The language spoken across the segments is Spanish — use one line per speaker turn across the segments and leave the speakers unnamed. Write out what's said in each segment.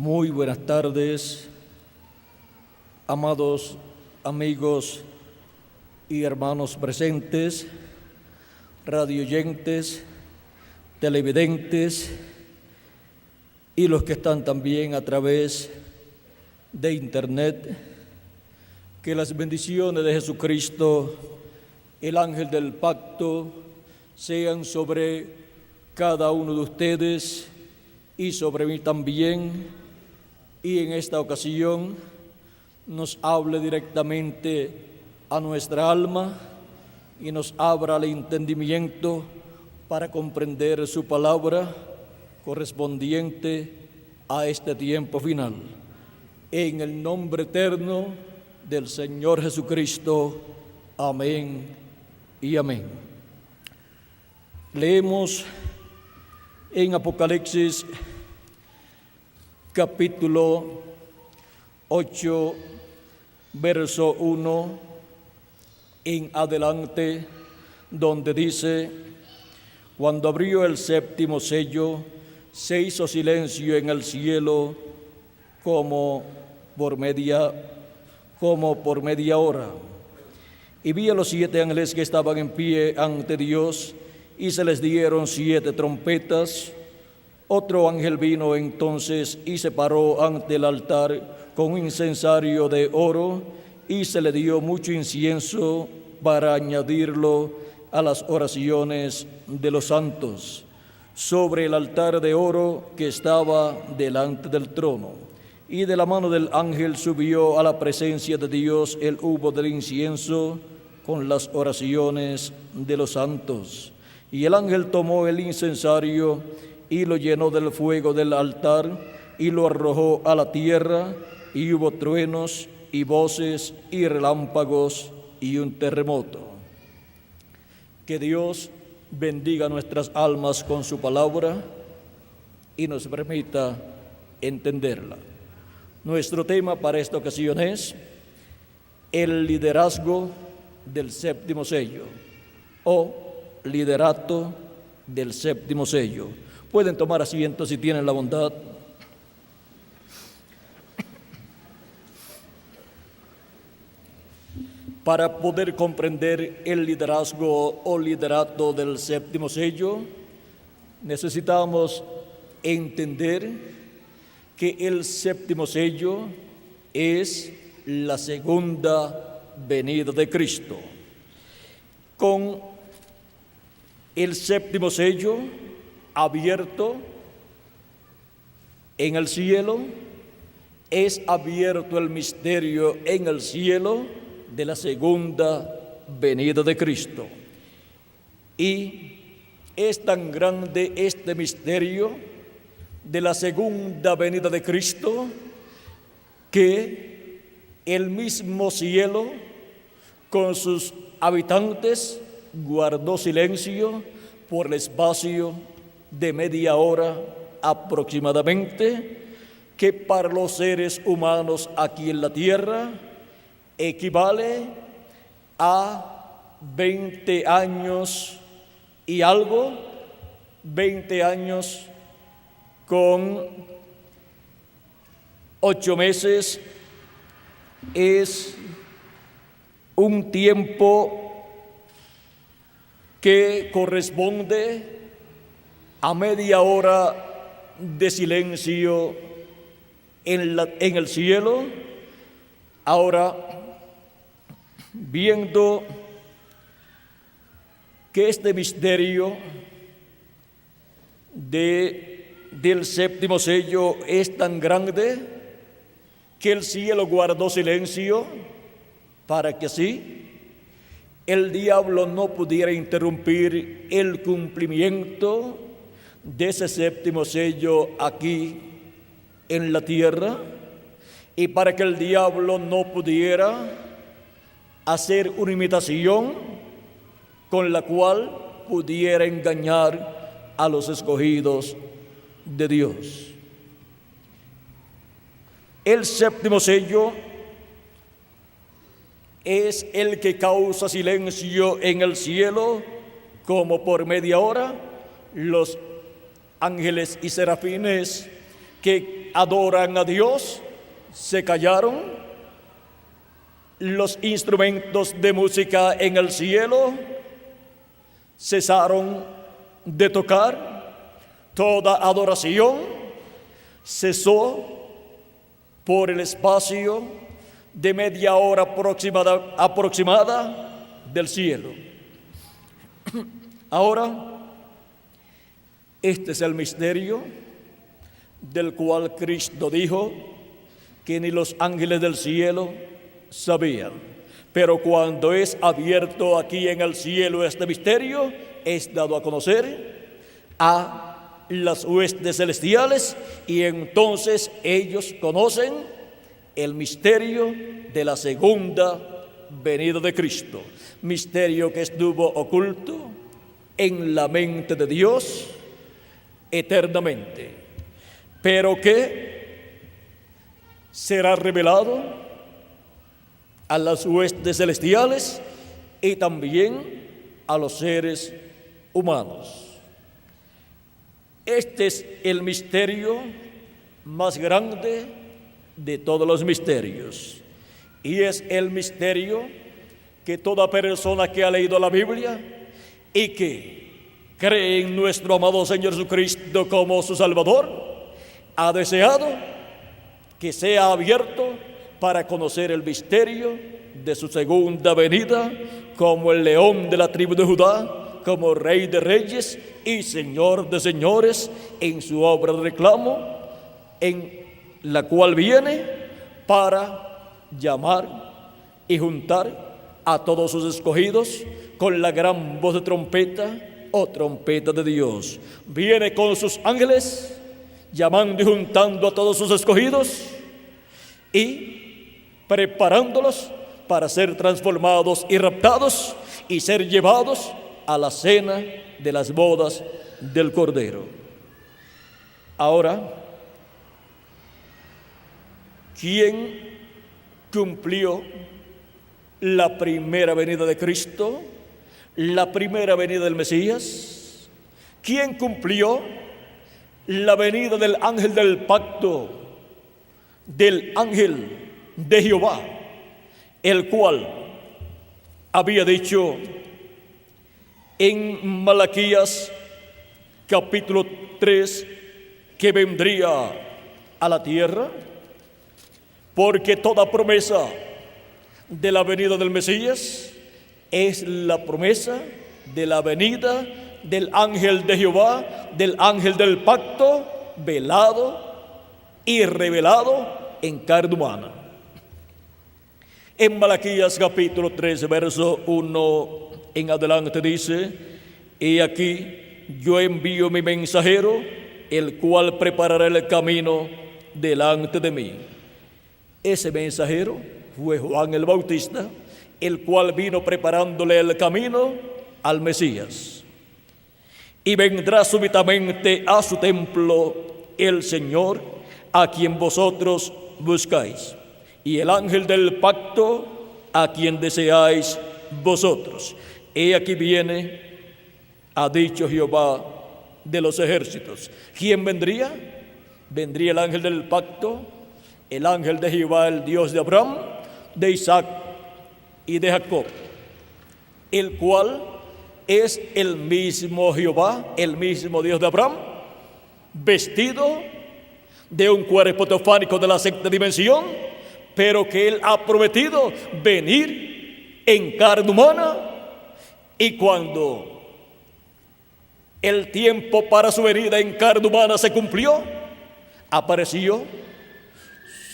Muy buenas tardes, amados amigos y hermanos presentes, radioyentes, televidentes y los que están también a través de internet. Que las bendiciones de Jesucristo, el ángel del pacto, sean sobre cada uno de ustedes y sobre mí también, y en esta ocasión nos hable directamente a nuestra alma y nos abra el entendimiento para comprender su palabra correspondiente a este tiempo final. En el nombre eterno del Señor Jesucristo. Amén y amén. Leemos en Apocalipsis capítulo 8, verso 1 en adelante, donde dice: cuando abrió el séptimo sello, se hizo silencio en el cielo como por media hora. Y vi a los 7 ángeles que estaban en pie ante Dios, y se les dieron 7 trompetas. Otro ángel vino entonces y se paró ante el altar con un incensario de oro, y se le dio mucho incienso para añadirlo a las oraciones de los santos, sobre el altar de oro que estaba delante del trono. Y de la mano del ángel subió a la presencia de Dios el humo del incienso con las oraciones de los santos. Y el ángel tomó el incensario y lo llenó del fuego del altar y lo arrojó a la tierra, y hubo truenos y voces y relámpagos y un terremoto. Que Dios bendiga nuestras almas con su palabra y nos permita entenderla. Nuestro tema para esta ocasión es el liderazgo del séptimo sello, o liderato del séptimo sello. Pueden tomar asiento si tienen la bondad. Para poder comprender el liderazgo o liderato del séptimo sello, necesitamos entender que el séptimo sello es la segunda venida de Cristo. Con el séptimo sello abierto en el cielo, es abierto el misterio en el cielo de la segunda venida de Cristo. Y es tan grande este misterio de la segunda venida de Cristo que el mismo cielo con sus habitantes guardó silencio por el espacio de media hora aproximadamente, que para los seres humanos aquí en la tierra equivale a 20 años y algo, 20 años con 8 meses, es un tiempo que corresponde a media hora de silencio en el cielo. Ahora, viendo que este misterio del séptimo sello es tan grande, que el cielo guardó silencio para que así el diablo no pudiera interrumpir el cumplimiento de ese séptimo sello aquí en la tierra, y para que el diablo no pudiera hacer una imitación con la cual pudiera engañar a los escogidos de Dios. El séptimo sello es el que causa silencio en el cielo, como por media hora los ángeles y serafines que adoran a Dios se callaron, los instrumentos de música en el cielo cesaron de tocar, toda adoración cesó por el espacio de media hora aproximada del cielo. Ahora, este es el misterio del cual Cristo dijo que ni los ángeles del cielo sabían. Pero cuando es abierto aquí en el cielo este misterio, es dado a conocer a las huestes celestiales, y entonces ellos conocen el misterio de la segunda venida de Cristo. Misterio que estuvo oculto en la mente de Dios eternamente, pero que será revelado a las huestes celestiales y también a los seres humanos. Este es el misterio más grande de todos los misterios, y es el misterio que toda persona que ha leído la Biblia y que cree en nuestro amado Señor Jesucristo como su Salvador ha deseado que sea abierto para conocer el misterio de su segunda venida como el león de la tribu de Judá, como Rey de reyes y Señor de señores, en su obra de reclamo, en la cual viene para llamar y juntar a todos sus escogidos con la gran voz de trompeta o trompeta de Dios. Viene con sus ángeles llamando y juntando a todos sus escogidos y preparándolos para ser transformados y raptados y ser llevados a la cena de las bodas del Cordero. Ahora, ¿quién cumplió la primera venida de Cristo, la primera venida del Mesías? ¿Quién cumplió la venida del ángel del pacto, del ángel de Jehová, el cual había dicho en Malaquías capítulo 3 que vendría a la tierra? Porque toda promesa de la venida del Mesías es la promesa de la venida del ángel de Jehová, del ángel del pacto, velado y revelado en carne humana. En Malaquías capítulo 3, verso 1 en adelante dice: He aquí, yo envío mi mensajero, el cual preparará el camino delante de mí. Ese mensajero fue Juan el Bautista, el cual vino preparándole el camino al Mesías. Y vendrá súbitamente a su templo el Señor, a quien vosotros buscáis, y el ángel del pacto, a quien deseáis vosotros. He aquí viene, ha dicho Jehová de los ejércitos. ¿Quién vendría? Vendría el ángel del pacto, el ángel de Jehová, el Dios de Abraham, de Isaac y de Jacob, el cual es el mismo Jehová, el mismo Dios de Abraham, vestido de un cuerpo teofánico de la sexta dimensión, pero que Él ha prometido venir en carne humana. Y cuando el tiempo para su venida en carne humana se cumplió, apareció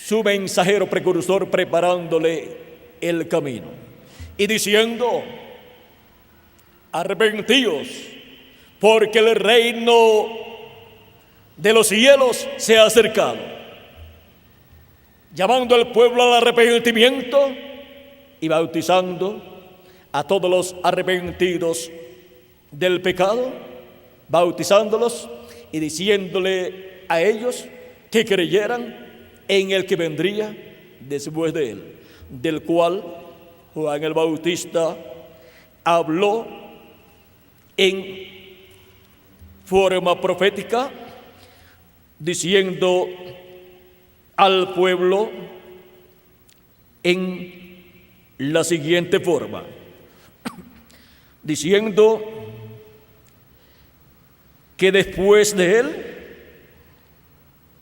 su mensajero precursor preparándole el camino y diciendo: arrepentíos, porque el reino de los cielos se ha acercado, llamando al pueblo al arrepentimiento y bautizando a todos los arrepentidos del pecado, bautizándolos y diciéndole a ellos que creyeran en el que vendría después de él, del cual Juan el Bautista habló en forma profética diciendo al pueblo en la siguiente forma, diciendo que después de él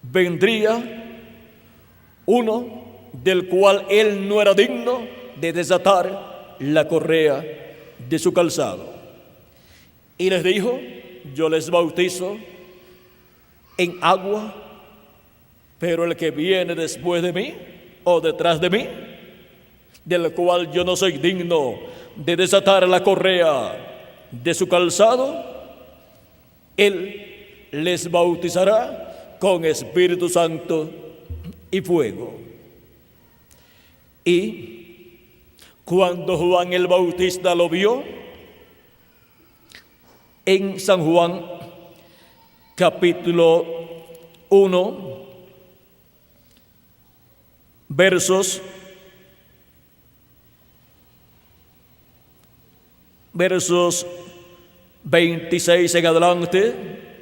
vendría uno del cual él no era digno de desatar la correa de su calzado. Y les dijo: yo les bautizo en agua, pero el que viene después de mí o detrás de mí, del cual yo no soy digno de desatar la correa de su calzado, él les bautizará con Espíritu Santo y fuego. Y cuando Juan el Bautista lo vio, en San Juan capítulo 1, versos 26 en adelante,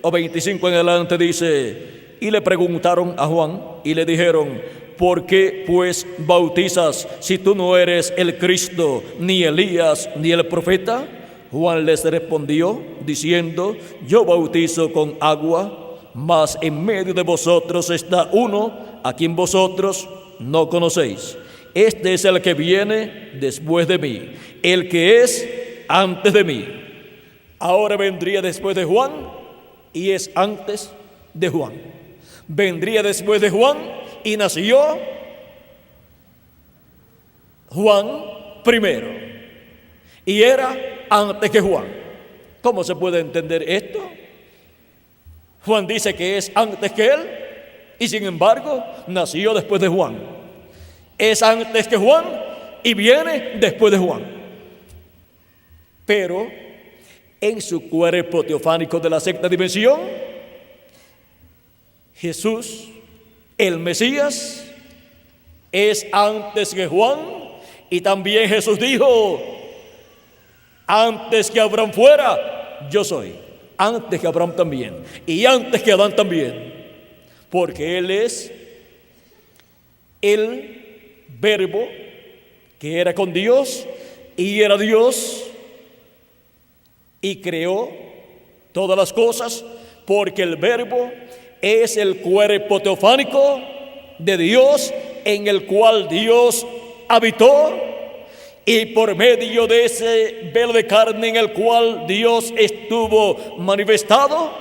o 25 en adelante, dice: y le preguntaron a Juan y le dijeron: ¿por qué pues bautizas si tú no eres el Cristo, ni Elías, ni el profeta? Juan les respondió diciendo: yo bautizo con agua, mas en medio de vosotros está uno a quien vosotros no conocéis. Este es el que viene después de mí, el que es antes de mí. Ahora vendría después de Juan y es antes de Juan. Vendría después de Juan y nació Juan primero, y era antes que Juan. ¿Cómo se puede entender esto? Juan dice que es antes que él, y sin embargo nació después de Juan. Es antes que Juan y viene después de Juan. Pero en su cuerpo teofánico de la sexta dimensión, Jesús, el Mesías, es antes que Juan. Y también Jesús dijo: antes que Abraham fuera, yo soy. Antes que Abraham también, y antes que Adán también, porque Él es el Verbo que era con Dios y era Dios, y creó todas las cosas, porque el Verbo es el cuerpo teofánico de Dios, en el cual Dios habitó, y por medio de ese velo de carne en el cual Dios estuvo manifestado,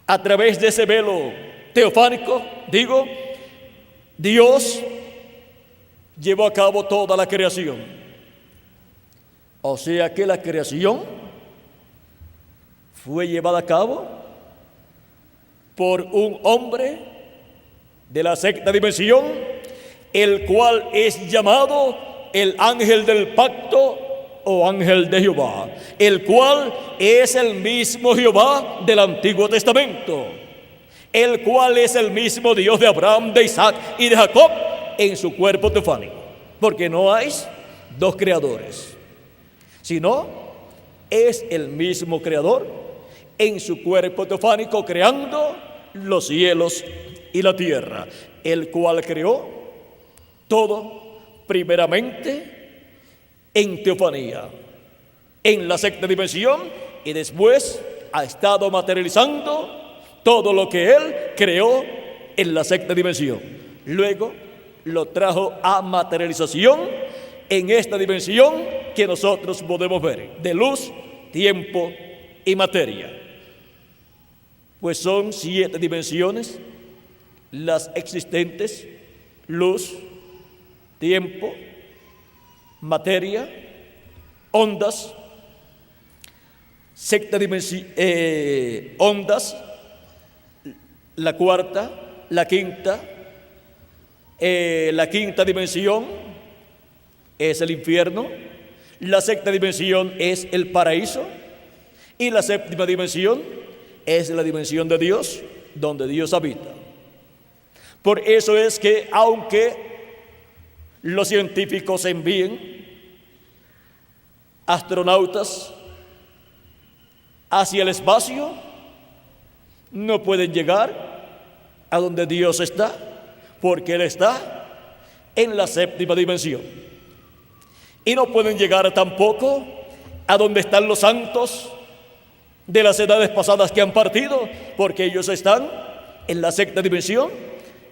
a través de ese velo teofánico, Dios llevó a cabo toda la creación. O sea que la creación fue llevada a cabo por un hombre de la sexta dimensión, el cual es llamado el ángel del pacto o ángel de Jehová, el cual es el mismo Jehová del Antiguo Testamento, el cual es el mismo Dios de Abraham, de Isaac y de Jacob en su cuerpo teofánico, porque no hay dos creadores, sino es el mismo creador en su cuerpo teofánico, creando los cielos y la tierra, el cual creó todo primeramente en teofanía, en la sexta dimensión, y después ha estado materializando todo lo que Él creó en la sexta dimensión. Luego lo trajo a materialización en esta dimensión que nosotros podemos ver, de luz, tiempo y materia. Pues son 7 dimensiones las existentes: luz, tiempo, materia, ondas, sexta dimensión, ondas, la cuarta, la quinta dimensión es el infierno, la sexta dimensión es el paraíso, y la séptima dimensión es la dimensión de Dios, donde Dios habita. Por eso es que, aunque los científicos envíen astronautas hacia el espacio, no pueden llegar a donde Dios está, porque Él está en la séptima dimensión. Y no pueden llegar tampoco a donde están los santos de las edades pasadas que han partido, porque ellos están en la sexta dimensión,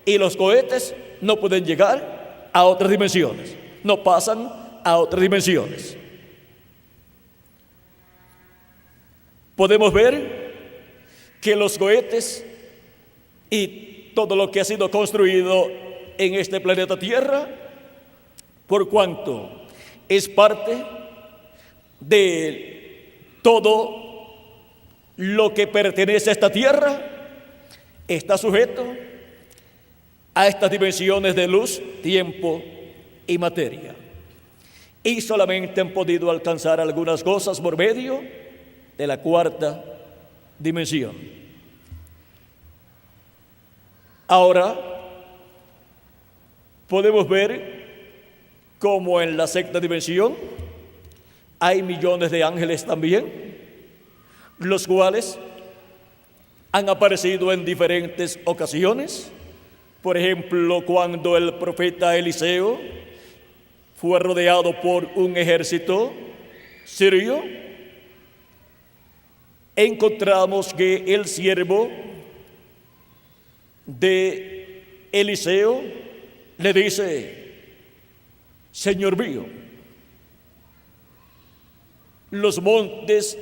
y los cohetes no pueden llegar a otras dimensiones, no pasan a otras dimensiones. Podemos ver que los cohetes y todo lo que ha sido construido en este planeta Tierra, por cuanto es parte de todo lo que pertenece a esta Tierra, está sujeto a estas dimensiones de luz, tiempo y materia. Y solamente han podido alcanzar algunas cosas por medio de la cuarta dimensión. Ahora podemos ver cómo en la sexta dimensión hay millones de ángeles también, los cuales han aparecido en diferentes ocasiones. Por ejemplo, cuando el profeta Eliseo fue rodeado por un ejército sirio, encontramos que el siervo de Eliseo le dice: Señor mío, los montes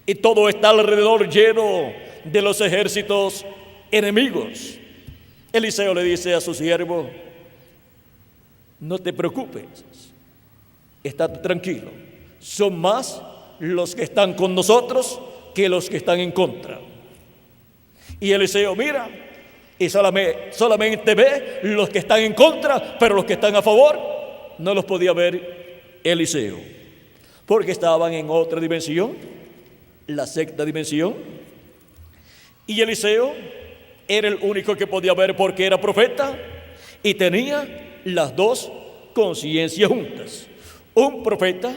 y todo está alrededor lleno de los ejércitos enemigos. Eliseo le dice a su siervo: no te preocupes, estate tranquilo, son más los que están con nosotros que los que están en contra. Y Eliseo mira y solamente ve los que están en contra, pero los que están a favor no los podía ver Eliseo, porque estaban en otra dimensión, la sexta dimensión. Y Eliseo era el único que podía ver porque era profeta y tenía las dos conciencias juntas. Un profeta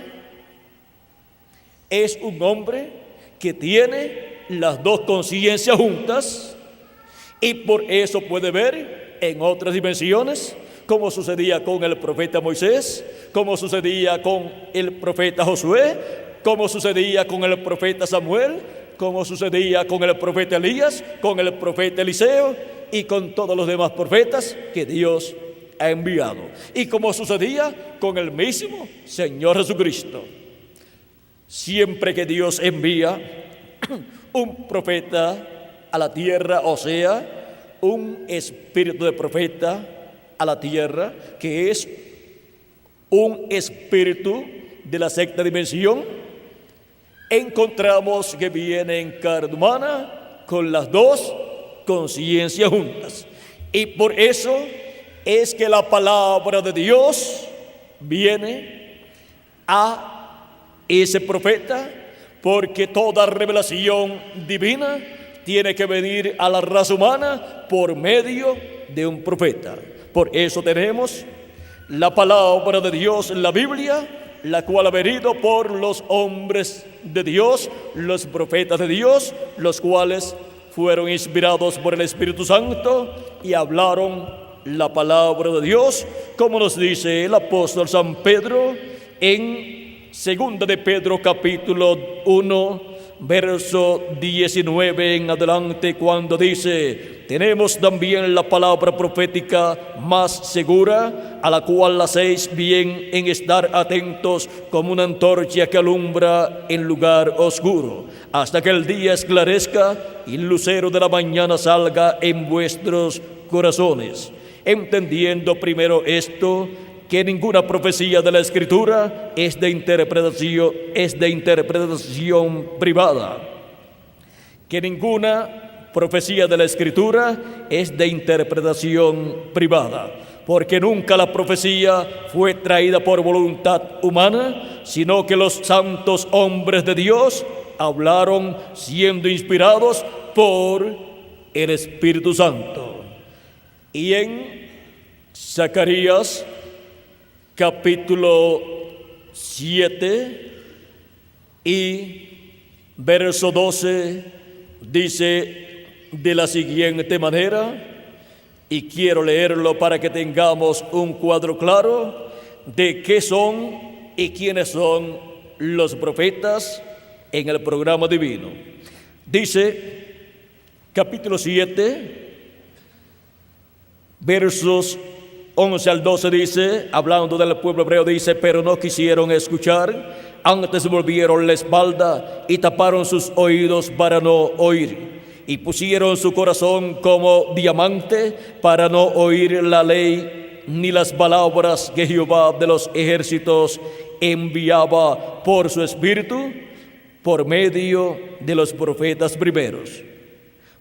es un hombre que tiene las dos conciencias juntas y por eso puede ver en otras dimensiones, como sucedía con el profeta Moisés, como sucedía con el profeta Josué, como sucedía con el profeta Samuel, como sucedía con el profeta Elías, con el profeta Eliseo y con todos los demás profetas que Dios ha enviado, y como sucedía con el mismo Señor Jesucristo. Siempre que Dios envía un profeta a la tierra, o sea, un espíritu de profeta a la tierra, que es un espíritu de la sexta dimensión, encontramos que viene en carne humana con las dos conciencias juntas. Y por eso es que la palabra de Dios viene a ese profeta, porque toda revelación divina tiene que venir a la raza humana por medio de un profeta. Por eso tenemos la palabra de Dios en la Biblia, la cual ha venido por los hombres de Dios, los profetas de Dios, los cuales fueron inspirados por el Espíritu Santo y hablaron la palabra de Dios, como nos dice el apóstol San Pedro en Segunda de Pedro capítulo 1, verso 19 en adelante, cuando dice: tenemos también la palabra profética más segura, a la cual hacéis bien en estar atentos como una antorcha que alumbra en lugar oscuro, hasta que el día esclarezca y el lucero de la mañana salga en vuestros corazones. Entendiendo primero esto, que ninguna profecía de la Escritura es de interpretación privada. Que ninguna profecía de la Escritura es de interpretación privada, porque nunca la profecía fue traída por voluntad humana, sino que los santos hombres de Dios hablaron siendo inspirados por el Espíritu Santo. Y en Zacarías capítulo 7 y verso 12 dice: de la siguiente manera, y quiero leerlo para que tengamos un cuadro claro de qué son y quiénes son los profetas en el programa divino. Dice, capítulo 7, versos 11 al 12 dice, hablando del pueblo hebreo, dice: pero no quisieron escuchar, antes volvieron la espalda y taparon sus oídos para no oír, y pusieron su corazón como diamante para no oír la ley ni las palabras que Jehová de los ejércitos enviaba por su espíritu, por medio de los profetas primeros.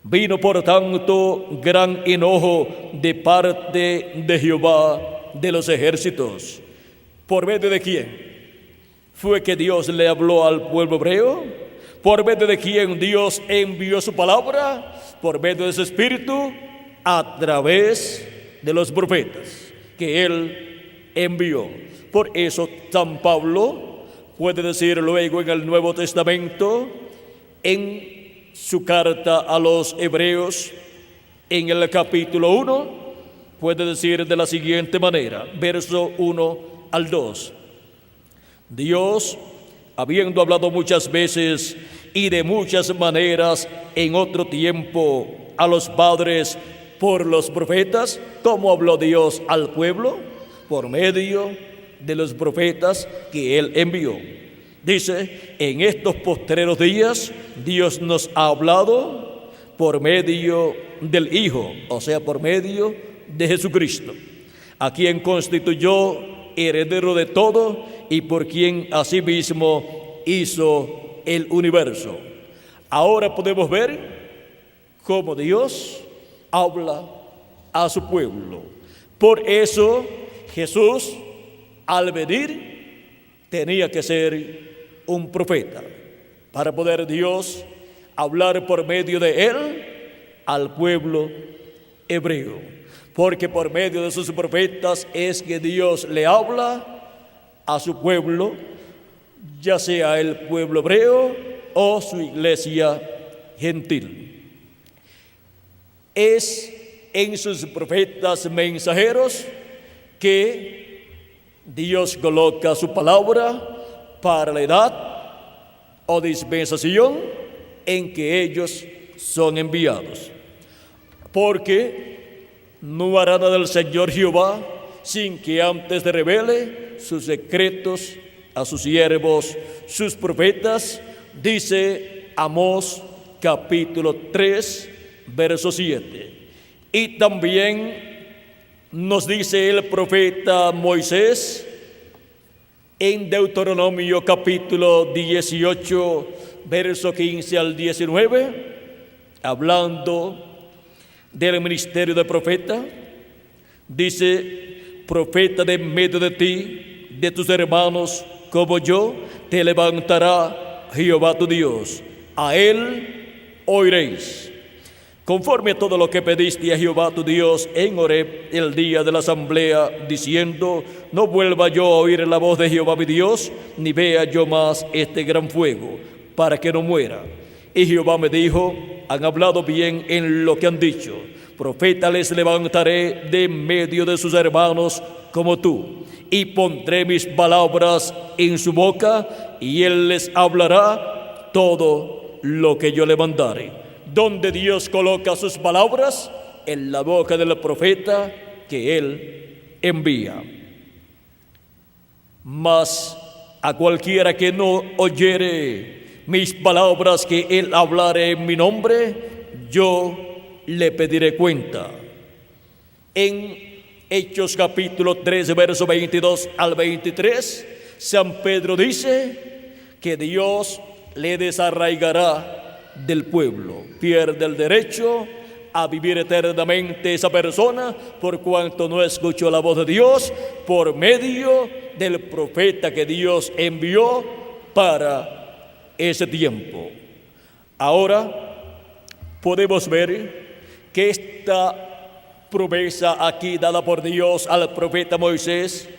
Vino por tanto gran enojo de parte de Jehová de los ejércitos. ¿Por medio de quién fue que Dios le habló al pueblo hebreo? ¿Por medio de quién Dios envió su palabra? Por medio de su espíritu, a través de los profetas que Él envió. Por eso San Pablo puede decir luego en el Nuevo Testamento, en su carta a los Hebreos, en el capítulo 1, puede decir de la siguiente manera, verso 1 al 2. Dios, habiendo hablado muchas veces y de muchas maneras en otro tiempo a los padres por los profetas, ¿cómo habló Dios al pueblo? Por medio de los profetas que Él envió. Dice, en estos postreros días Dios nos ha hablado por medio del Hijo, o sea, por medio de Jesucristo, a quien constituyó heredero de todo y por quien asimismo hizo el universo. Ahora podemos ver cómo Dios habla a su pueblo. Por eso Jesús, al venir, tenía que ser un profeta, para poder Dios hablar por medio de él al pueblo hebreo, porque por medio de sus profetas es que Dios le habla a su pueblo, ya sea el pueblo hebreo o su iglesia gentil. Es en sus profetas mensajeros que Dios coloca su palabra para la edad o dispensación en que ellos son enviados. Porque no hará nada el Señor Jehová sin que antes de revele sus secretos a sus siervos, sus profetas, dice Amós capítulo 3, verso 7. Y también nos dice el profeta Moisés en Deuteronomio capítulo 18, verso 15 al 19, hablando del ministerio de profeta, dice: profeta de medio de ti, de tus hermanos como yo, te levantará Jehová tu Dios, a él oiréis. Conforme a todo lo que pediste a Jehová tu Dios en Horeb el día de la asamblea, diciendo: no vuelva yo a oír la voz de Jehová mi Dios, ni vea yo más este gran fuego, para que no muera. Y Jehová me dijo: han hablado bien en lo que han dicho. Profeta les levantaré de medio de sus hermanos como tú, y pondré mis palabras en su boca, y él les hablará todo lo que yo le mandare. Donde Dios coloca sus palabras en la boca del profeta que Él envía. Mas a cualquiera que no oyere mis palabras que Él hablare en mi nombre, yo le pediré cuenta. En Hechos capítulo 3, verso 22 al 23, San Pedro dice que Dios le desarraigará del pueblo, pierde el derecho a vivir eternamente esa persona por cuanto no escuchó la voz de Dios por medio del profeta que Dios envió para ese tiempo. Ahora podemos ver que esta promesa aquí dada por Dios al profeta Moisés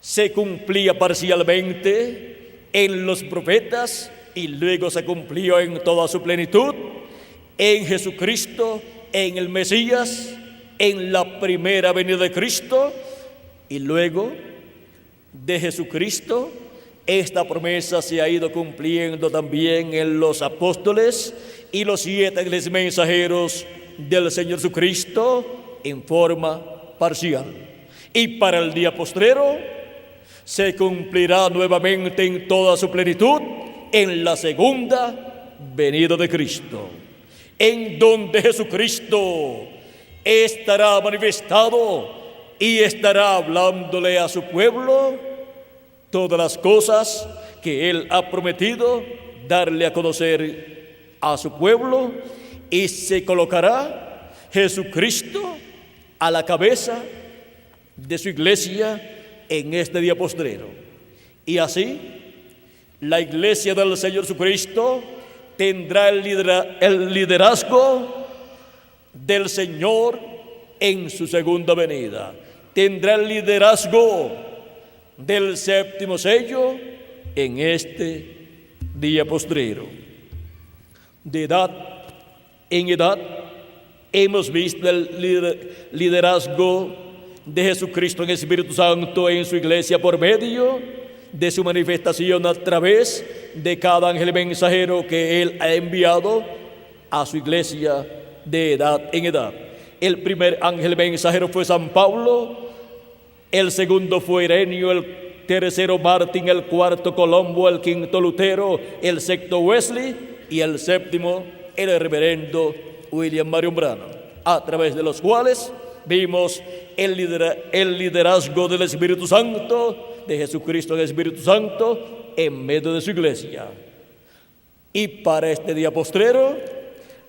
se cumplía parcialmente en los profetas y luego se cumplió en toda su plenitud en Jesucristo, en el Mesías, en la primera venida de Cristo, y luego de Jesucristo, esta promesa se ha ido cumpliendo también en los apóstoles y los 7 ángeles mensajeros del Señor Jesucristo en forma parcial. Y para el día postrero se cumplirá nuevamente en toda su plenitud en la segunda venida de Cristo, en donde Jesucristo estará manifestado y estará hablándole a su pueblo todas las cosas que Él ha prometido darle a conocer a su pueblo, y se colocará Jesucristo a la cabeza de su iglesia en este día postrero. Y así, la iglesia del Señor Jesucristo tendrá el liderazgo del Señor en su segunda venida. Tendrá el liderazgo del séptimo sello en este día postrero. De edad en edad hemos visto el liderazgo de Jesucristo en el Espíritu Santo en su iglesia por medio de su manifestación a través de cada ángel mensajero que Él ha enviado a su iglesia de edad en edad. El primer ángel mensajero fue San Pablo, el segundo fue Ireneo, el tercero Martín, el cuarto Colombo, el quinto Lutero, el sexto Wesley y el séptimo el reverendo William Marion Branham, a través de los cuales vimos el liderazgo del Espíritu Santo, de Jesucristo en el Espíritu Santo, en medio de su iglesia. Y para este día postrero,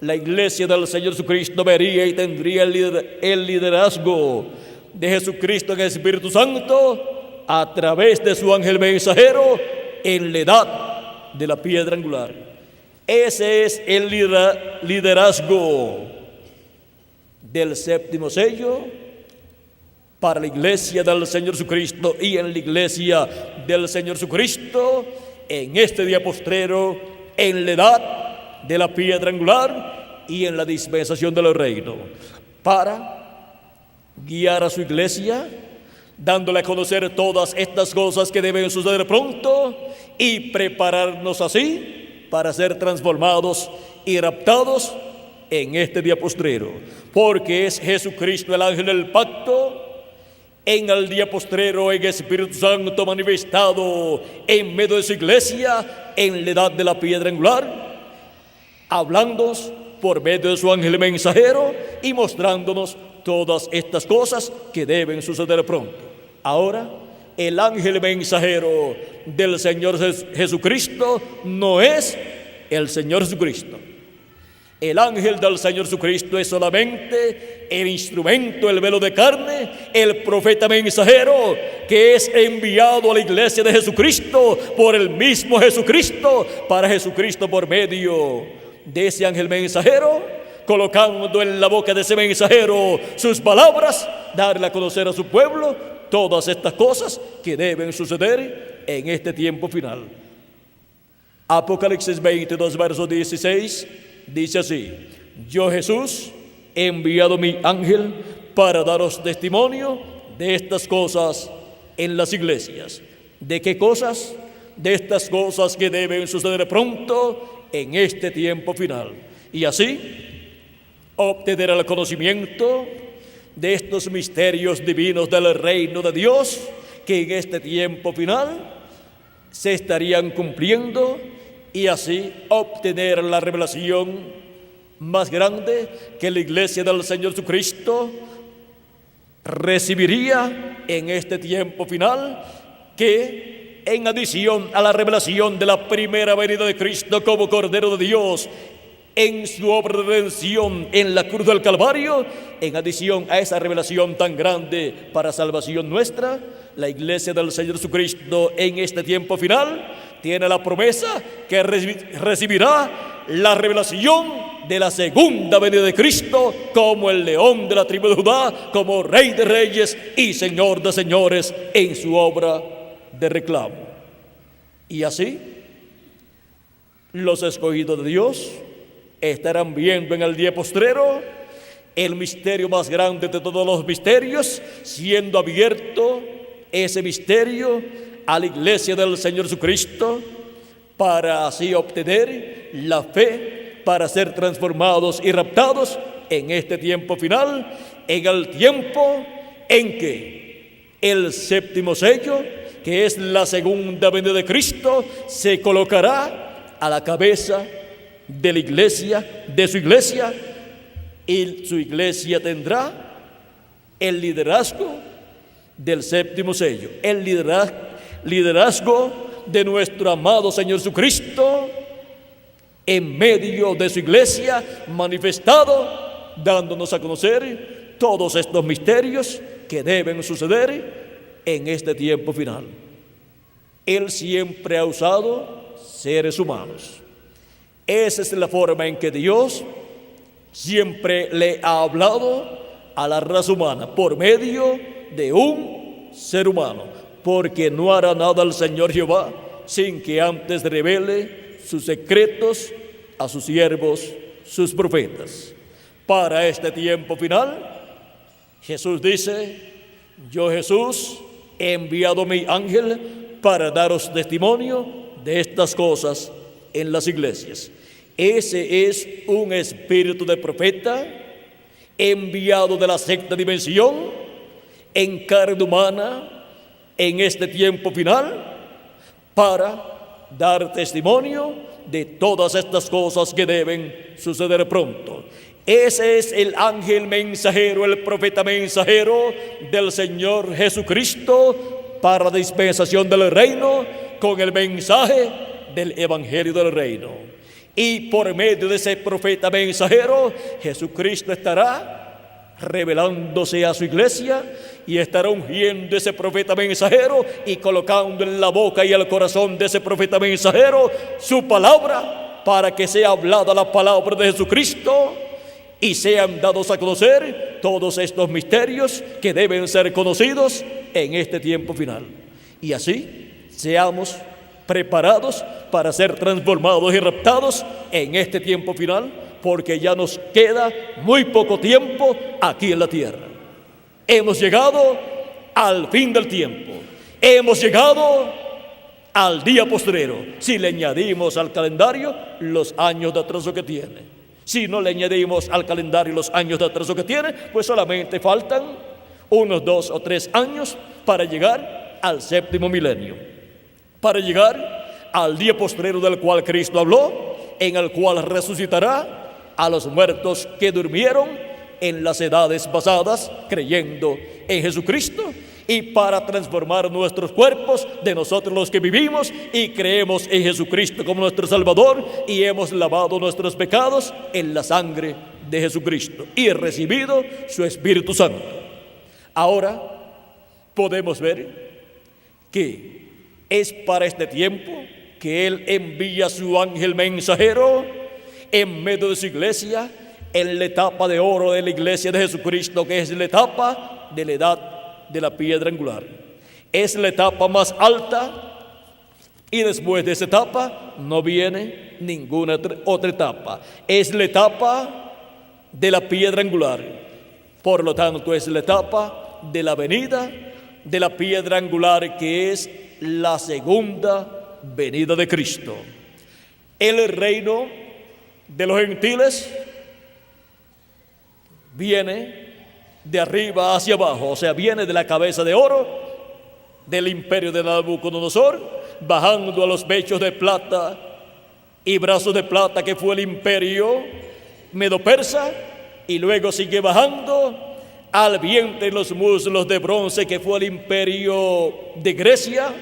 la iglesia del Señor Jesucristo vería y tendría el liderazgo de Jesucristo en el Espíritu Santo a través de su ángel mensajero en la edad de la piedra angular. Ese es el liderazgo del séptimo sello para la iglesia del Señor Jesucristo, y en la iglesia del Señor Jesucristo en este día postrero, en la edad de la piedra angular y en la dispensación del reino, para guiar a su iglesia, dándole a conocer todas estas cosas que deben suceder pronto y prepararnos así para ser transformados y raptados en este día postrero, porque es Jesucristo el ángel del pacto en el día postrero en Espíritu Santo manifestado en medio de su iglesia en la edad de la piedra angular, hablándonos por medio de su ángel mensajero y mostrándonos todas estas cosas que deben suceder pronto. Ahora, el ángel mensajero del Señor Jesucristo no es el Señor Jesucristo. El ángel del Señor Jesucristo es solamente el instrumento, el velo de carne, el profeta mensajero que es enviado a la iglesia de Jesucristo por el mismo Jesucristo, para Jesucristo por medio de ese ángel mensajero, colocando en la boca de ese mensajero sus palabras, darle a conocer a su pueblo todas estas cosas que deben suceder en este tiempo final. Apocalipsis 22, verso 16, dice así: yo, Jesús, he enviado mi ángel para daros testimonio de estas cosas en las iglesias. ¿De qué cosas? De estas cosas que deben suceder pronto en este tiempo final. Y así obtener el conocimiento de estos misterios divinos del reino de Dios, que en este tiempo final se estarían cumpliendo, y así obtener la revelación más grande que la iglesia del Señor Jesucristo recibiría en este tiempo final, que en adición a la revelación de la primera venida de Cristo como Cordero de Dios en su obra de redención en la cruz del Calvario, en adición a esa revelación tan grande para salvación nuestra, la iglesia del Señor Jesucristo en este tiempo final tiene la promesa que recibirá la revelación de la segunda venida de Cristo como el león de la tribu de Judá, como Rey de Reyes y Señor de Señores en su obra de reclamo. Y así, los escogidos de Dios estarán viendo en el día postrero el misterio más grande de todos los misterios, siendo abierto ese misterio a la iglesia del Señor Jesucristo, para así obtener la fe, para ser transformados y raptados en este tiempo final, en el tiempo en que el séptimo sello, que es la segunda venida de Cristo, se colocará a la cabeza de la iglesia, de su iglesia, y su iglesia tendrá el liderazgo del séptimo sello, el liderazgo de nuestro amado Señor Jesucristo en medio de su iglesia, manifestado, dándonos a conocer todos estos misterios que deben suceder en este tiempo final. Él siempre ha usado seres humanos. Esa es la forma en que Dios siempre le ha hablado a la raza humana, por medio de un ser humano, porque no hará nada el Señor Jehová sin que antes revele sus secretos a sus siervos, sus profetas. Para este tiempo final, Jesús dice: yo, Jesús, he enviado mi ángel para daros testimonio de estas cosas en las iglesias. Ese es un espíritu de profeta enviado de la sexta dimensión en carne humana en este tiempo final para dar testimonio de todas estas cosas que deben suceder pronto. Ese es el ángel mensajero, el profeta mensajero del Señor Jesucristo para la dispensación del reino, con el mensaje del evangelio del reino. Y por medio de ese profeta mensajero, Jesucristo estará revelándose a su iglesia y estará ungiendo ese profeta mensajero y colocando en la boca y el corazón de ese profeta mensajero su palabra, para que sea hablada la palabra de Jesucristo y sean dados a conocer todos estos misterios que deben ser conocidos en este tiempo final. Y así seamos preparados para ser transformados y raptados en este tiempo final, porque ya nos queda muy poco tiempo aquí en la tierra. Hemos llegado al fin del tiempo, hemos llegado al día postrero, si le añadimos al calendario los años de atraso que tiene. Si no le añadimos al calendario los años de atraso que tiene, pues solamente faltan unos 2 o 3 años para llegar al séptimo milenio, para llegar al día postrero del cual Cristo habló, en el cual resucitará a los muertos que durmieron en las edades pasadas creyendo en Jesucristo, y para transformar nuestros cuerpos de nosotros los que vivimos y creemos en Jesucristo como nuestro Salvador y hemos lavado nuestros pecados en la sangre de Jesucristo y recibido su Espíritu Santo. Ahora podemos ver que es para este tiempo que Él envía a su ángel mensajero en medio de su iglesia, en la etapa de oro de la iglesia de Jesucristo, que es la etapa de la edad de la piedra angular. Es la etapa más alta, y después de esa etapa no viene ninguna otra etapa. Es la etapa de la piedra angular. Por lo tanto, es la etapa de la venida de la piedra angular, que es la segunda venida de Cristo. El reino de los gentiles viene de arriba hacia abajo, o sea, viene de la cabeza de oro del imperio de Nabucodonosor, bajando a los pechos de plata y brazos de plata, que fue el imperio medo-persa, y luego sigue bajando al vientre y los muslos de bronce, que fue el imperio de Grecia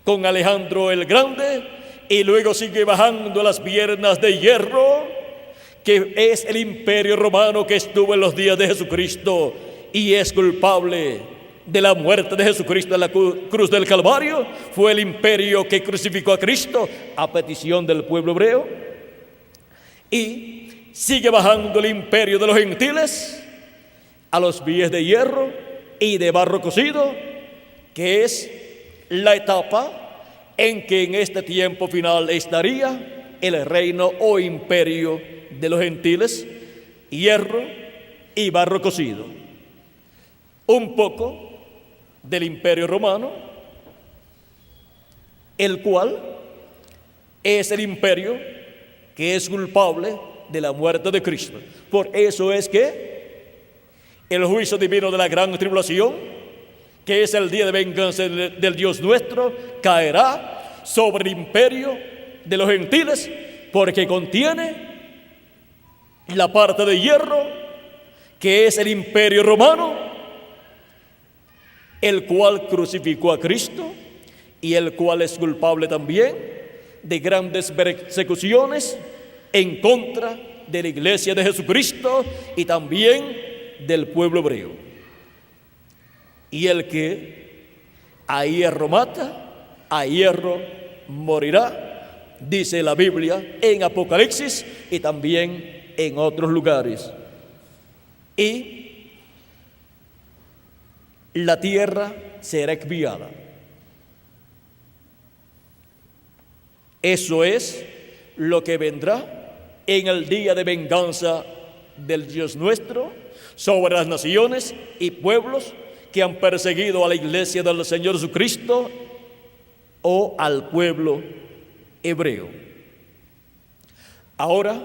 con Alejandro el Grande, y luego sigue bajando a las piernas de hierro, que es el imperio romano que estuvo en los días de Jesucristo y es culpable de la muerte de Jesucristo en la cruz del Calvario. Fue el imperio que crucificó a Cristo a petición del pueblo hebreo. Y sigue bajando el imperio de los gentiles a los pies de hierro y de barro cocido, que es la etapa en que en este tiempo final estaría el reino o imperio de los gentiles, hierro y barro cocido. Un poco del Imperio Romano, el cual es el imperio que es culpable de la muerte de Cristo. Por eso es que el juicio divino de la gran tribulación, que es el día de venganza del Dios nuestro, caerá sobre el imperio de los gentiles, porque contiene la parte de hierro, que es el imperio romano, el cual crucificó a Cristo y el cual es culpable también de grandes persecuciones en contra de la iglesia de Jesucristo y también del pueblo hebreo. Y el que a hierro mata, a hierro morirá, dice la Biblia en Apocalipsis y también en otros lugares. Y la tierra será expiada. Eso es lo que vendrá en el día de venganza del Dios nuestro sobre las naciones y pueblos que han perseguido a la iglesia del Señor Jesucristo o al pueblo hebreo. Ahora,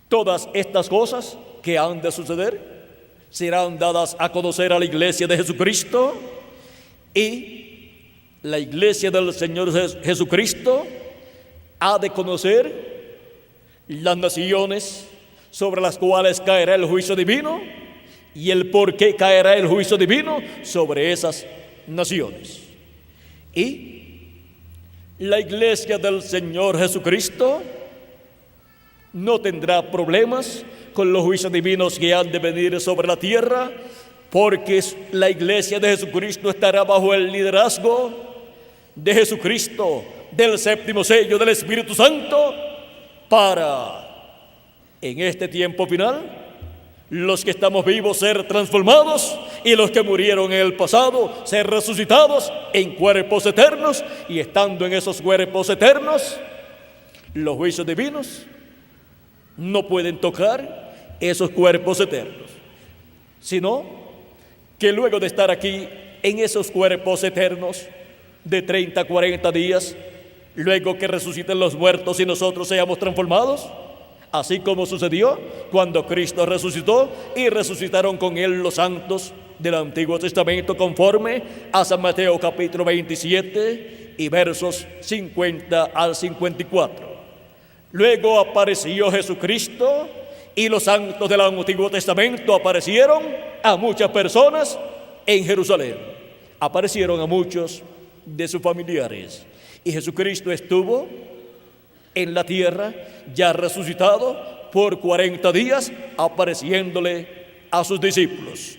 todas estas cosas que han de suceder serán dadas a conocer a la iglesia de Jesucristo, y la iglesia del Señor Jesucristo ha de conocer las naciones sobre las cuales caerá el juicio divino y el por qué caerá el juicio divino sobre esas naciones. Y la iglesia del Señor Jesucristo no tendrá problemas con los juicios divinos que han de venir sobre la tierra, porque la iglesia de Jesucristo estará bajo el liderazgo de Jesucristo, del séptimo sello del Espíritu Santo, para en este tiempo final los que estamos vivos ser transformados y los que murieron en el pasado ser resucitados en cuerpos eternos, y estando en esos cuerpos eternos, los juicios divinos no pueden tocar esos cuerpos eternos, sino que luego de estar aquí en esos cuerpos eternos de 30 a 40 días, luego que resuciten los muertos y nosotros seamos transformados, así como sucedió cuando Cristo resucitó y resucitaron con él los santos del Antiguo Testamento, conforme a San Mateo capítulo 27 y versos 50 al 54. Luego apareció Jesucristo y los santos del Antiguo Testamento aparecieron a muchas personas en Jerusalén. Aparecieron a muchos de sus familiares. Y Jesucristo estuvo en la tierra, ya resucitado, por 40 días, apareciéndole a sus discípulos.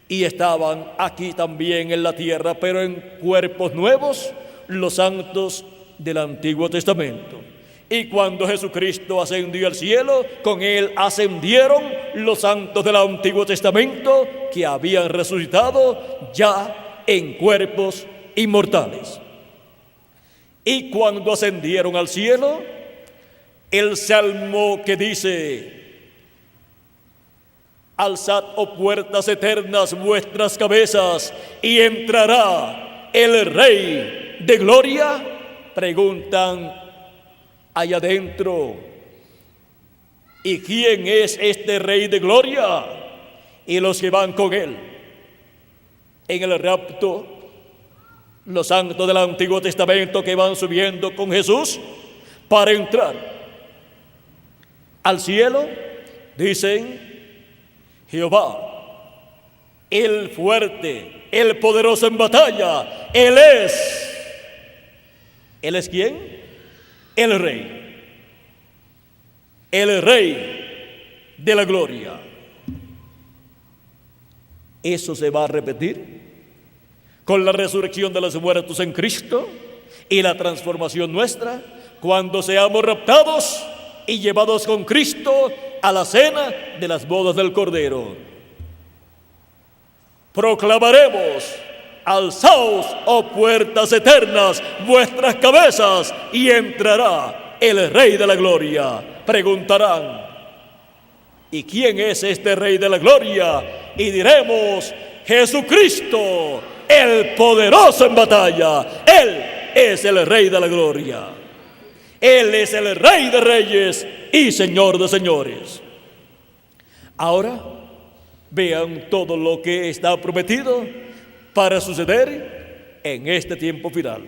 Y estaban aquí también en la tierra, pero en cuerpos nuevos, los santos del Antiguo Testamento. Y cuando Jesucristo ascendió al cielo, con él ascendieron los santos del Antiguo Testamento que habían resucitado ya en cuerpos inmortales. Y cuando ascendieron al cielo, el salmo que dice: alzad, oh puertas eternas, vuestras cabezas, y entrará el Rey de gloria, preguntan allá adentro: ¿y quién es este Rey de gloria? Y los que van con él en el rapto, los santos del Antiguo Testamento que van subiendo con Jesús para entrar al cielo, dicen: Jehová, el fuerte, el poderoso en batalla, Él es. ¿Él es quién? El Rey. El Rey de la gloria. Eso se va a repetir con la resurrección de los muertos en Cristo y la transformación nuestra cuando seamos raptados y llevados con Cristo a la cena de las bodas del Cordero. Proclamaremos: alzaos, oh puertas eternas, vuestras cabezas, y entrará el Rey de la Gloria. Preguntarán, ¿y quién es este Rey de la Gloria? Y diremos, Jesucristo, el poderoso en batalla. Él es el Rey de la Gloria. Él es el Rey de Reyes y Señor de Señores. Ahora, vean todo lo que está prometido para suceder en este tiempo final.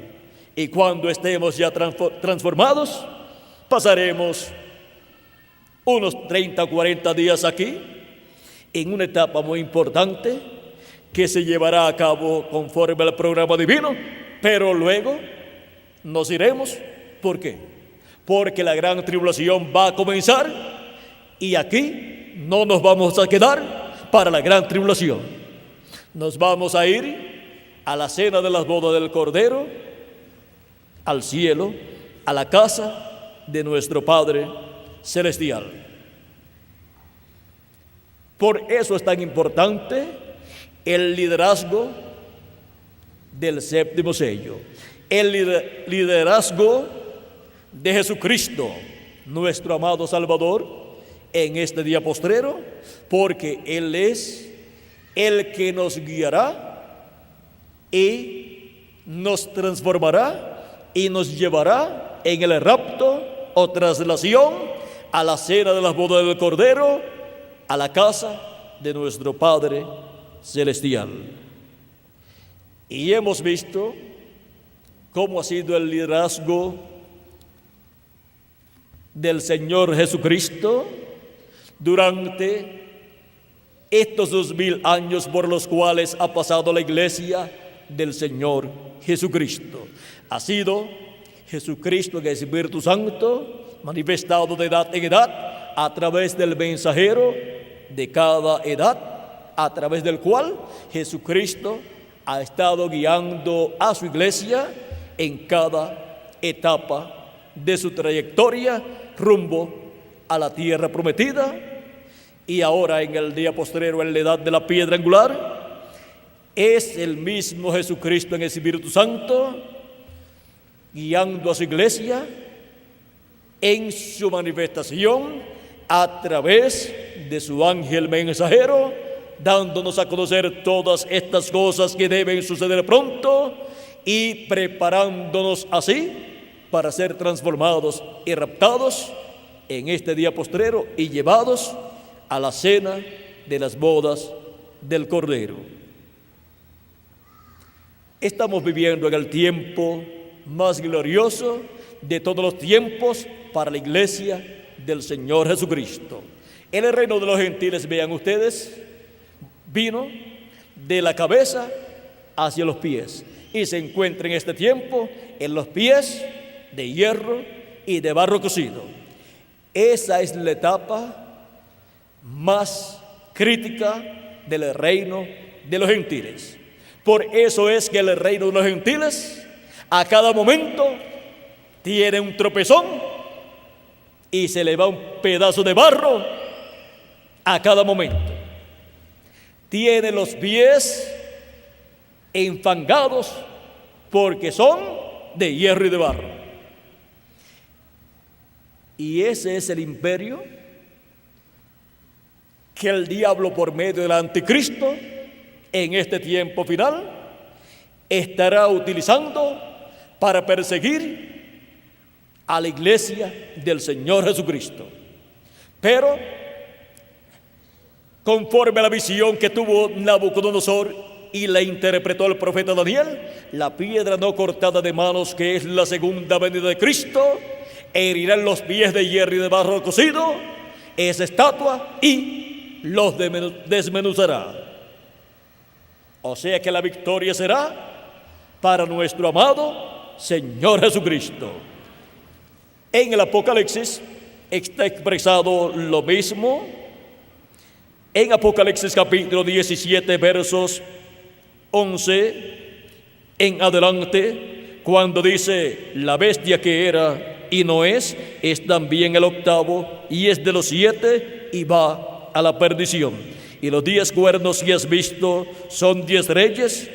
Y cuando estemos ya transformados, pasaremos unos 30 o 40 días aquí, en una etapa muy importante que se llevará a cabo conforme al programa divino, pero luego nos iremos. ¿Por qué? Porque la gran tribulación va a comenzar y aquí no nos vamos a quedar para la gran tribulación. Nos vamos a ir a la cena de las bodas del Cordero, al cielo, a la casa de nuestro Padre Celestial. Por eso es tan importante el liderazgo del séptimo sello, el liderazgo de Jesucristo, nuestro amado Salvador, en este día postrero, porque Él es el que nos guiará y nos transformará y nos llevará en el rapto o traslación a la cena de las bodas del Cordero, a la casa de nuestro Padre Celestial. Y hemos visto cómo ha sido el liderazgo del Señor Jesucristo durante estos 2000 años por los cuales ha pasado la iglesia del Señor Jesucristo. Ha sido Jesucristo en el Espíritu Santo, manifestado de edad en edad, a través del mensajero de cada edad, a través del cual Jesucristo ha estado guiando a su iglesia en cada etapa de su trayectoria rumbo a la tierra prometida. Y ahora en el día postrero, en la edad de la piedra angular, es el mismo Jesucristo en el Espíritu Santo guiando a su iglesia en su manifestación a través de su ángel mensajero, dándonos a conocer todas estas cosas que deben suceder pronto y preparándonos así para ser transformados y raptados en este día postrero y llevados a la cena de las bodas del Cordero. Estamos viviendo en el tiempo más glorioso de todos los tiempos para la iglesia del Señor Jesucristo. En el reino de los gentiles, vean ustedes, vino de la cabeza hacia los pies y se encuentra en este tiempo en los pies de hierro y de barro cocido. Esa es la etapa más crítica del reino de los gentiles. Por eso es que el reino de los gentiles a cada momento tiene un tropezón y se le va un pedazo de barro a cada momento. Tiene los pies enfangados porque son de hierro y de barro. Y ese es el imperio que el diablo, por medio del anticristo, en este tiempo final, estará utilizando para perseguir a la iglesia del Señor Jesucristo. Pero, conforme a la visión que tuvo Nabucodonosor y la interpretó el profeta Daniel, la piedra no cortada de manos, que es la segunda venida de Cristo, herirá en los pies de hierro y de barro cocido esa estatua y los desmenuzará. O sea que la victoria será para nuestro amado Señor Jesucristo. En el Apocalipsis está expresado lo mismo. En Apocalipsis capítulo 17, versos 11 en adelante, cuando dice: la bestia que era y no es también el octavo, y es de los 7 y va a la perdición. Y los 10 cuernos que has visto son 10 reyes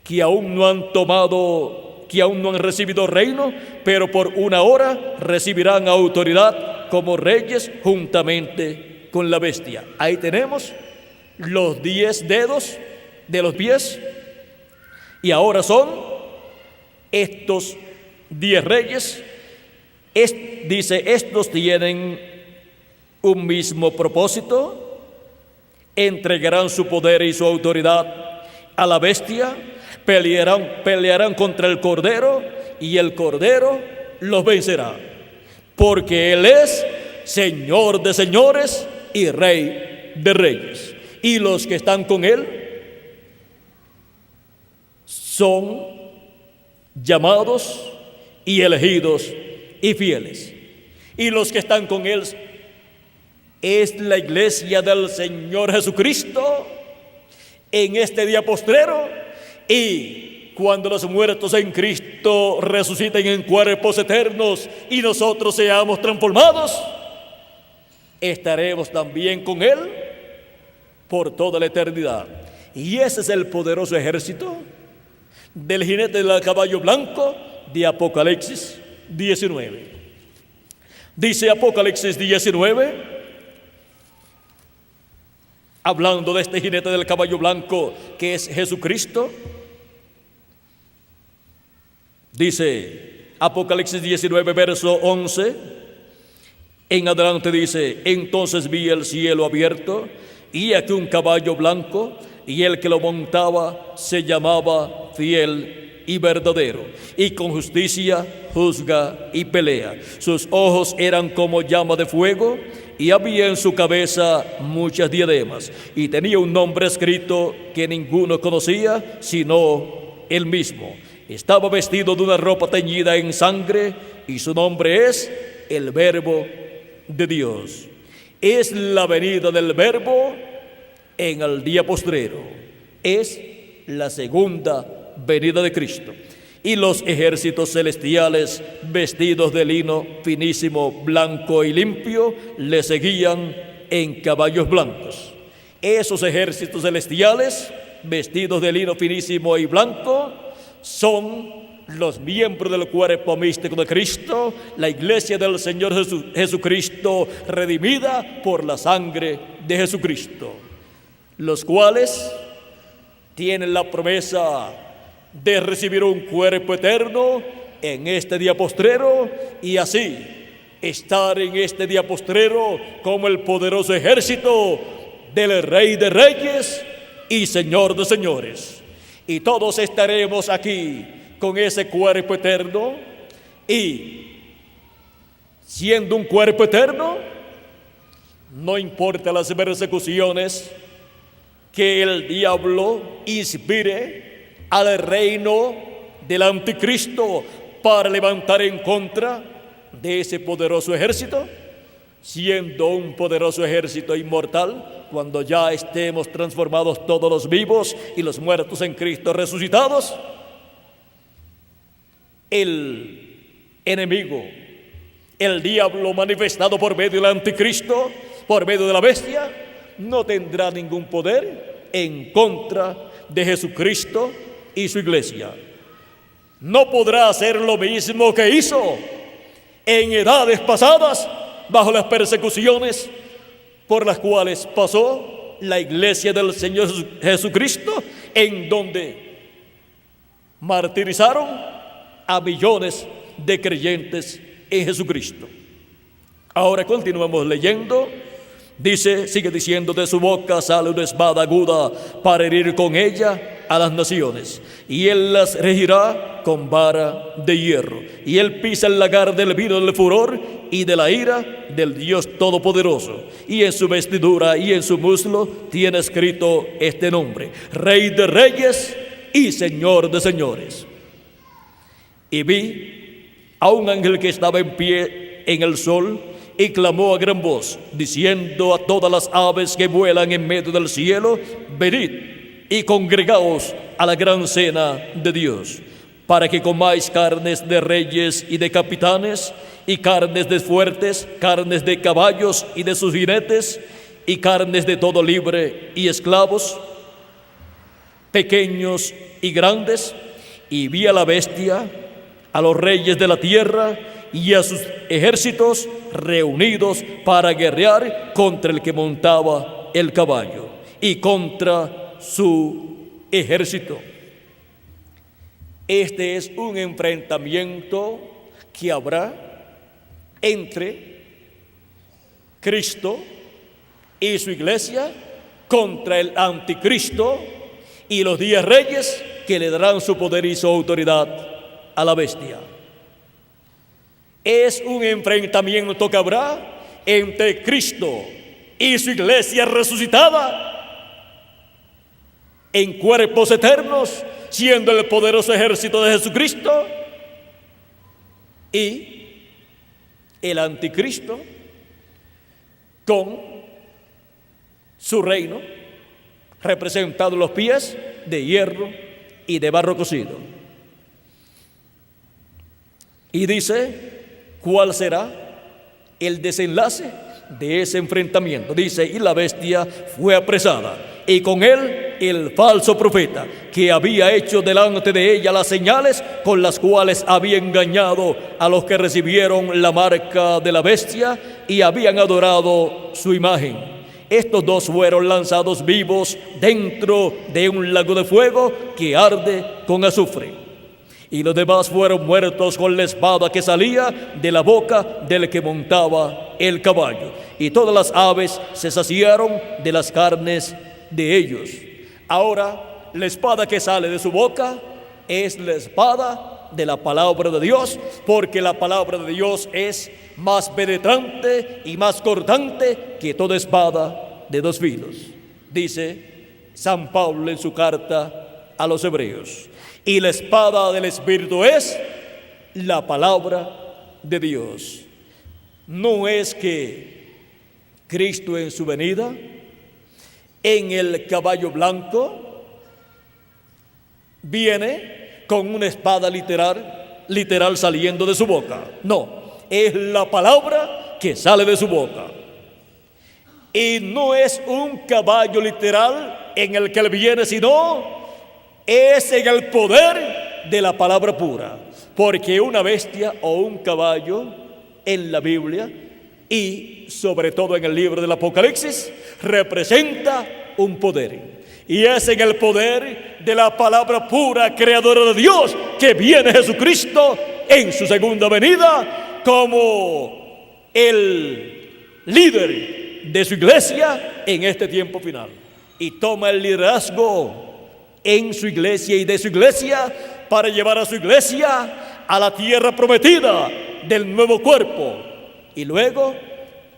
que aún no han tomado que aún no han recibido reino, pero por una hora recibirán autoridad como reyes juntamente con la bestia. Ahí tenemos los 10 dedos de los pies, y ahora son estos 10 reyes. Dice, estos tienen un mismo propósito: entregarán su poder y su autoridad a la bestia, pelearán contra el Cordero, y el Cordero los vencerá, porque Él es Señor de señores y Rey de reyes. Y los que están con Él son llamados y elegidos y fieles. Y los que están con Él es la iglesia del Señor Jesucristo en este día postrero. Y cuando los muertos en Cristo resuciten en cuerpos eternos y nosotros seamos transformados, estaremos también con Él por toda la eternidad. Y ese es el poderoso ejército del jinete del caballo blanco de Apocalipsis 19. Dice Apocalipsis 19, hablando de este jinete del caballo blanco que es Jesucristo. Dice Apocalipsis 19, verso 11 en adelante, dice: entonces vi el cielo abierto, y aquí un caballo blanco, y el que lo montaba se llamaba Fiel y Verdadero, y con justicia juzga y pelea. Sus ojos eran como llama de fuego, y había en su cabeza muchas diademas, y tenía un nombre escrito que ninguno conocía sino él mismo. Estaba vestido de una ropa teñida en sangre, y su nombre es el Verbo de Dios. Es la venida del Verbo en el día postrero. Es la segunda venida de Cristo. Y los ejércitos celestiales, vestidos de lino finísimo, blanco y limpio, le seguían en caballos blancos. Esos ejércitos celestiales, vestidos de lino finísimo y blanco, son los miembros del cuerpo místico de Cristo, la iglesia del Señor Jesucristo, redimida por la sangre de Jesucristo, los cuales tienen la promesa de recibir un cuerpo eterno en este día postrero, y así estar en este día postrero como el poderoso ejército del Rey de Reyes y Señor de Señores. Y todos estaremos aquí con ese cuerpo eterno, y siendo un cuerpo eterno, no importa las persecuciones que el diablo inspire al reino del anticristo para levantar en contra de ese poderoso ejército, siendo un poderoso ejército inmortal, cuando ya estemos transformados todos los vivos y los muertos en Cristo resucitados, el enemigo, el diablo manifestado por medio del anticristo, por medio de la bestia, no tendrá ningún poder en contra de Jesucristo y su iglesia. No podrá hacer lo mismo que hizo en edades pasadas bajo las persecuciones por las cuales pasó la iglesia del Señor Jesucristo, en donde martirizaron a millones de creyentes en Jesucristo. Ahora continuamos leyendo. Dice, sigue diciendo: de su boca sale una espada aguda para herir con ella a las naciones, y él las regirá con vara de hierro, y él pisa el lagar del vino del furor y de la ira del Dios Todopoderoso, y en su vestidura y en su muslo tiene escrito este nombre: Rey de Reyes y Señor de Señores. Y vi a un ángel que estaba en pie en el sol, y clamó a gran voz, diciendo a todas las aves que vuelan en medio del cielo: venid y congregaos a la gran cena de Dios, para que comáis carnes de reyes y de capitanes, y carnes de fuertes, carnes de caballos y de sus jinetes, y carnes de todo libre y esclavos, pequeños y grandes. Y vi a la bestia a los reyes de la tierra y a sus ejércitos reunidos para guerrear contra el que montaba el caballo y contra su ejército. Este es un enfrentamiento que habrá entre Cristo y su iglesia contra el anticristo y los 10 reyes que le darán su poder y su autoridad a la bestia. Es un enfrentamiento que habrá entre Cristo y su iglesia resucitada en cuerpos eternos, siendo el poderoso ejército de Jesucristo, y el anticristo con su reino, representado en los pies de hierro y de barro cocido. Y dice, ¿cuál será el desenlace de ese enfrentamiento? Dice, y la bestia fue apresada, y con él el falso profeta, que había hecho delante de ella las señales con las cuales había engañado a los que recibieron la marca de la bestia y habían adorado su imagen. Estos 2 fueron lanzados vivos dentro de un lago de fuego que arde con azufre. Y los demás fueron muertos con la espada que salía de la boca del que montaba el caballo. Y todas las aves se saciaron de las carnes de ellos. Ahora, la espada que sale de su boca es la espada de la palabra de Dios, porque la palabra de Dios es más penetrante y más cortante que toda espada de 2 filos, dice San Pablo en su carta a los Hebreos. Y la espada del Espíritu es la palabra de Dios. No es que Cristo en su venida, en el caballo blanco, viene con una espada literal saliendo de su boca. No, es la palabra que sale de su boca. Y no es un caballo literal en el que él viene, sino es en el poder de la palabra pura. Porque una bestia o un caballo en la Biblia y sobre todo en el libro del Apocalipsis representa un poder. Y es en el poder de la palabra pura creadora de Dios que viene Jesucristo en su segunda venida como el líder de su iglesia en este tiempo final. Y toma el liderazgo en su iglesia y de su iglesia para llevar a su iglesia a la tierra prometida del nuevo cuerpo. Y luego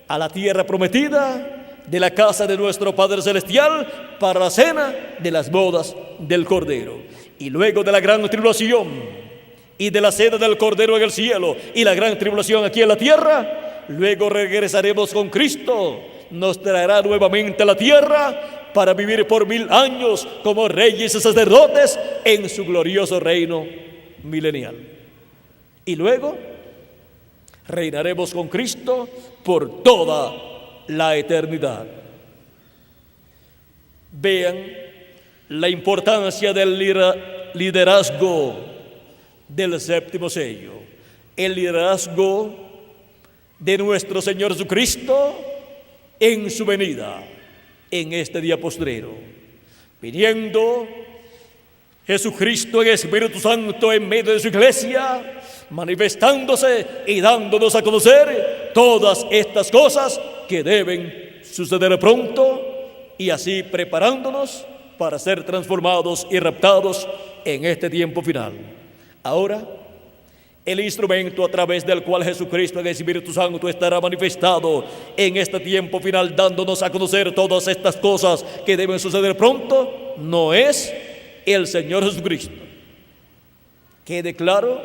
a la tierra prometida de la casa de nuestro Padre Celestial para la cena de las bodas del Cordero. Y luego de la gran tribulación y de la cena del Cordero en el cielo y la gran tribulación aquí en la tierra, luego regresaremos con Cristo. Nos traerá nuevamente a la tierra para vivir por 1000 años como reyes y sacerdotes en su glorioso reino milenial. Y luego reinaremos con Cristo por toda la eternidad. Vean la importancia del liderazgo del séptimo sello, el liderazgo de nuestro Señor Jesucristo en su venida, en este día postrero, viniendo Jesucristo en Espíritu Santo en medio de su iglesia, manifestándose y dándonos a conocer todas estas cosas que deben suceder pronto, y así preparándonos para ser transformados y raptados en este tiempo final. Ahora, el instrumento a través del cual Jesucristo en el Espíritu Santo estará manifestado en este tiempo final, dándonos a conocer todas estas cosas que deben suceder pronto, no es el Señor Jesucristo. Quede claro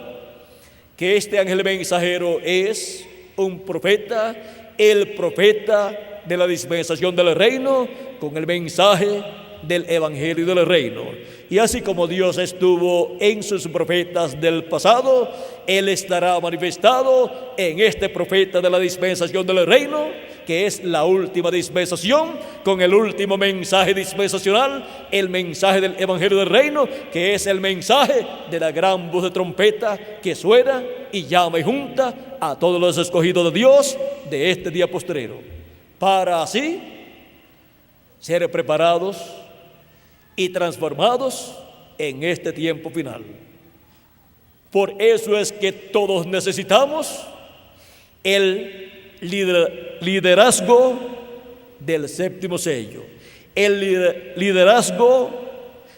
que este ángel mensajero es un profeta, el profeta de la dispensación del reino, con el mensaje del evangelio del reino. Y así como Dios estuvo en sus profetas del pasado, Él estará manifestado en este profeta de la dispensación del reino, que es la última dispensación, con el último mensaje dispensacional, el mensaje del Evangelio del Reino, que es el mensaje de la gran voz de trompeta que suena y llama y junta a todos los escogidos de Dios de este día postrero, para así ser preparados y transformados en este tiempo final. Por eso es que todos necesitamos el liderazgo del séptimo sello, el liderazgo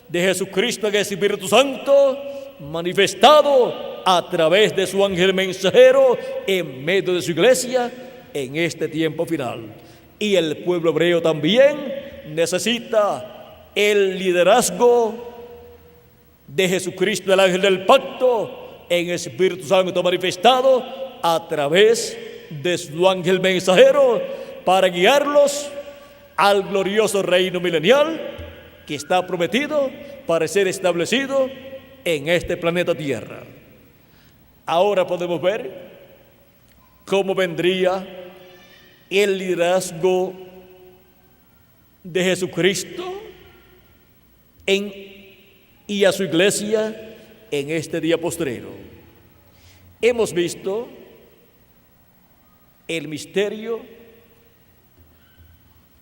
de Jesucristo en el Espíritu Santo, manifestado a través de su ángel mensajero en medio de su iglesia en este tiempo final. Y el pueblo hebreo también necesita el liderazgo de Jesucristo, el ángel del pacto, en el Espíritu Santo manifestado a través de su ángel mensajero, para guiarlos al glorioso reino milenial que está prometido para ser establecido en este planeta Tierra. Ahora podemos ver cómo vendría el liderazgo de Jesucristo y a su iglesia en este día postrero. Hemos visto el misterio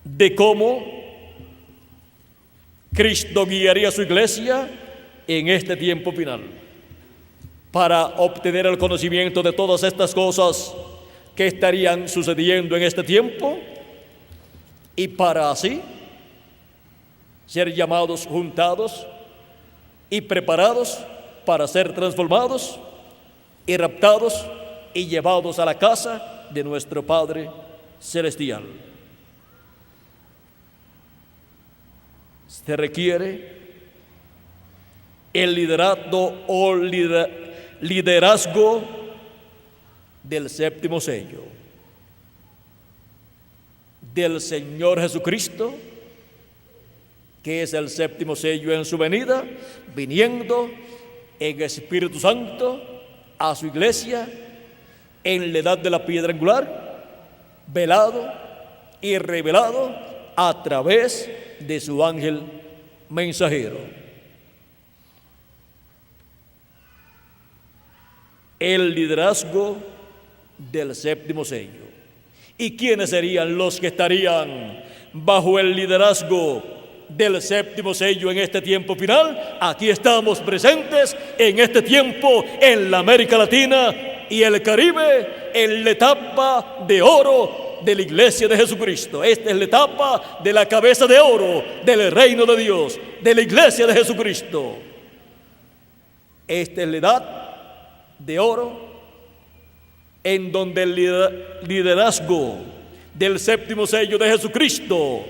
de cómo Cristo guiaría a su iglesia en este tiempo final para obtener el conocimiento de todas estas cosas que estarían sucediendo en este tiempo y para así ser llamados, juntados y preparados para ser transformados y raptados y llevados a la casa de nuestro Padre Celestial. Se requiere el liderazgo o liderazgo del séptimo sello del Señor Jesucristo, que es el séptimo sello en su venida, viniendo en Espíritu Santo a su iglesia en la edad de la piedra angular, velado y revelado a través de su ángel mensajero. El liderazgo del séptimo sello. ¿Y quiénes serían los que estarían bajo el liderazgo del séptimo sello en este tiempo final? Aquí estamos presentes en este tiempo en la América Latina y el Caribe, en la etapa de oro de la iglesia de Jesucristo. Esta es la etapa de la cabeza de oro del reino de Dios, de la iglesia de Jesucristo. Esta es la edad de oro en donde el liderazgo del séptimo sello de Jesucristo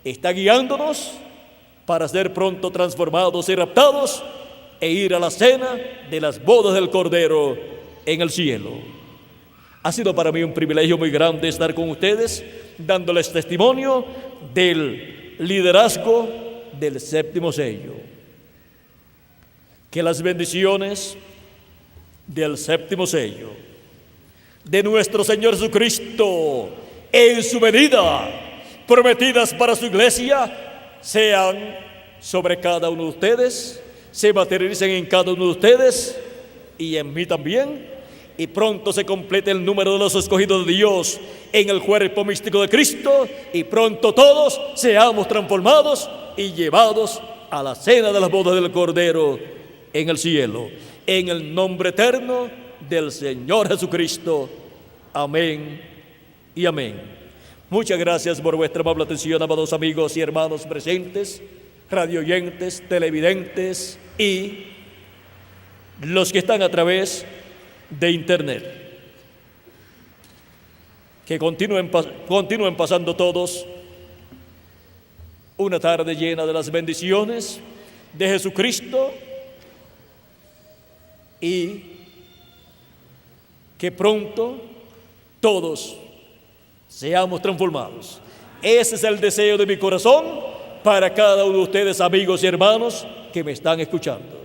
está guiándonos para ser pronto transformados y raptados e ir a la cena de las bodas del Cordero en el cielo. Ha sido para mí un privilegio muy grande estar con ustedes, dándoles testimonio del liderazgo del séptimo sello. Que las bendiciones del séptimo sello de nuestro Señor Jesucristo en su venida, prometidas para su iglesia, sean sobre cada uno de ustedes, se materialicen en cada uno de ustedes y en mí también, y pronto se complete el número de los escogidos de Dios en el cuerpo místico de Cristo, y pronto todos seamos transformados y llevados a la cena de las bodas del Cordero en el cielo, en el nombre eterno del Señor Jesucristo. Amén y amén. Muchas gracias por vuestra amable atención, amados amigos y hermanos presentes, radioyentes, televidentes y los que están a través de internet. Que continúen pasando todos una tarde llena de las bendiciones de Jesucristo y que pronto todos seamos transformados. Ese es el deseo de mi corazón para cada uno de ustedes, amigos y hermanos que me están escuchando.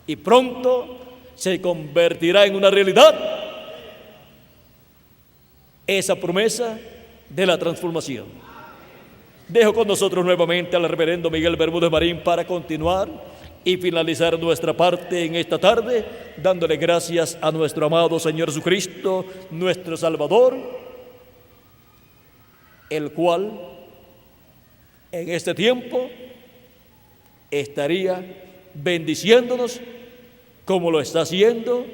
Y pronto se convertirá en una realidad esa promesa de la transformación. Dejo con nosotros nuevamente al reverendo Miguel Bermúdez Marín para continuar y finalizar nuestra parte en esta tarde, dándole gracias a nuestro amado Señor Jesucristo, nuestro Salvador, el cual en este tiempo estaría bendiciéndonos como lo está haciendo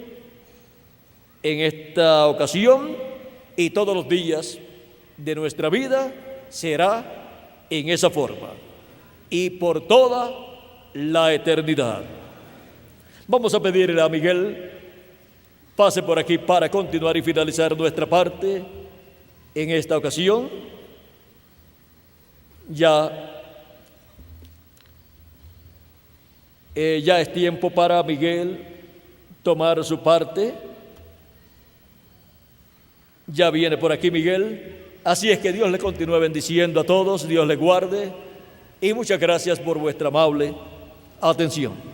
en esta ocasión, y todos los días de nuestra vida será en esa forma y por toda la eternidad. Vamos a pedirle a Miguel pase por aquí para continuar y finalizar nuestra parte en esta ocasión. Ya es tiempo para Miguel tomar su parte. Ya viene por aquí Miguel. Así es que Dios le continúe bendiciendo a todos, Dios le guarde y muchas gracias por vuestra amable atención.